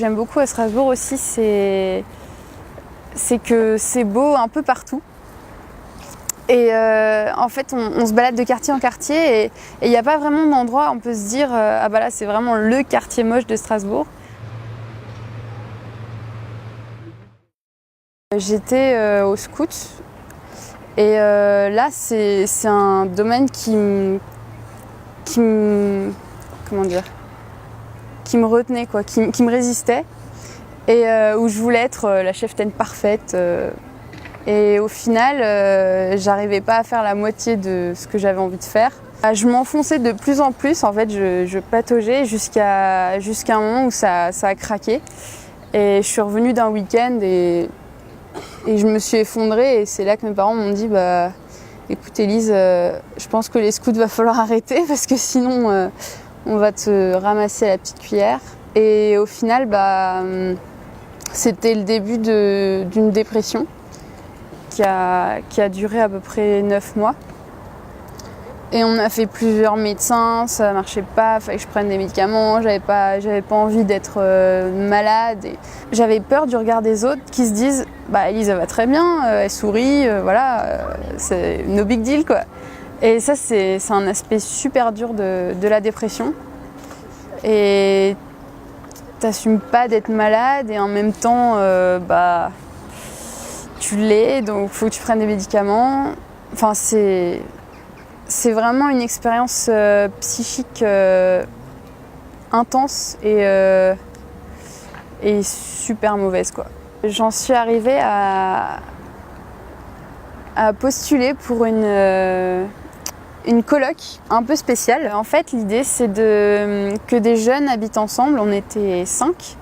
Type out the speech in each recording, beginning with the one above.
J'aime beaucoup à Strasbourg aussi, c'est que c'est beau un peu partout. Et en fait, on se balade de quartier en quartier et il n'y a pas vraiment d'endroit où on peut se dire ah bah là c'est vraiment le quartier moche de Strasbourg. J'étais au scout et là c'est un domaine qui me retenait quoi, qui me résistait et où je voulais être la cheftaine parfaite. Et au final, j'arrivais pas à faire la moitié de ce que j'avais envie de faire. Je m'enfonçais de plus en plus, en fait, je pataugeais jusqu'à un moment où ça a craqué. Et je suis revenue d'un week-end et je me suis effondrée. Et c'est là que mes parents m'ont dit bah, écoute Élise, je pense que les scouts va falloir arrêter parce que sinon on va te ramasser à la petite cuillère. Et au final, bah, c'était le début d'une dépression qui a duré à peu près 9 mois. Et on a fait plusieurs médecins, ça marchait pas, il fallait que je prenne des médicaments, j'avais pas envie d'être malade. Et j'avais peur du regard des autres qui se disent bah Élise elle va très bien, elle sourit, voilà, c'est no big deal quoi. Et ça c'est un aspect super dur de la dépression. Et t'assumes pas d'être malade et en même temps bah tu l'es, donc il faut que tu prennes des médicaments. Enfin, c'est vraiment une expérience psychique intense et super mauvaise, quoi. J'en suis arrivée à postuler pour une coloc un peu spéciale. En fait, l'idée, c'est que des jeunes habitent ensemble, on était 5,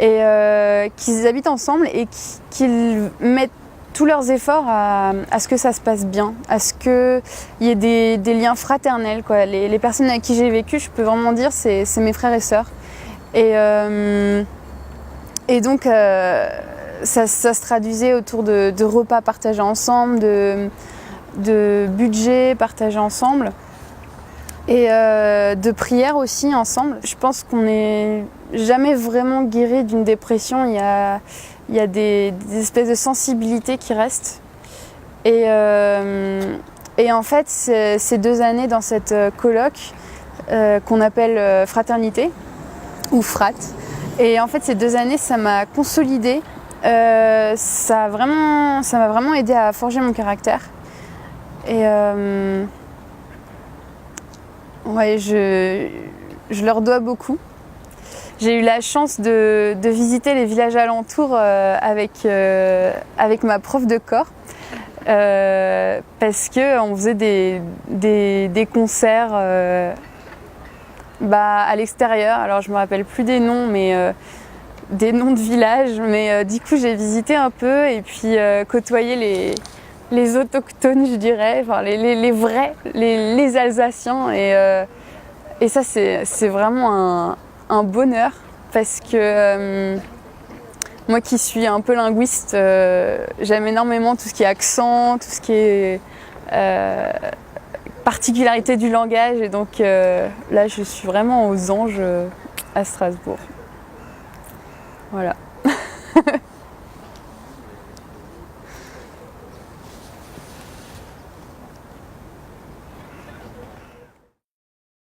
et qu'ils habitent ensemble et qu'ils mettent tous leurs efforts à ce que ça se passe bien, à ce qu'il y ait des liens fraternels, quoi. Les personnes avec qui j'ai vécu, je peux vraiment dire, c'est mes frères et sœurs. Et donc, ça se traduisait autour de repas partagés ensemble, de budget partagé ensemble et de prières aussi ensemble. Je pense qu'on n'est jamais vraiment guéri d'une dépression. Il y a des espèces de sensibilités qui restent. Et en fait, ces 2 années dans cette coloc qu'on appelle fraternité ou frat. Et en fait, ces 2 années, ça m'a consolidée. Ça m'a vraiment aidé à forger mon caractère. Et ouais, je leur dois beaucoup. J'ai eu la chance de visiter les villages alentours avec ma prof de corps parce qu'on faisait des concerts à l'extérieur. Alors je ne me rappelle plus des noms, mais des noms de villages. Mais du coup j'ai visité un peu et puis côtoyé les autochtones, je dirais, enfin, les vrais, les Alsaciens. Et ça c'est vraiment un bonheur parce que moi qui suis un peu linguiste, j'aime énormément tout ce qui est accent, tout ce qui est particularité du langage et donc là je suis vraiment aux anges à Strasbourg. Voilà.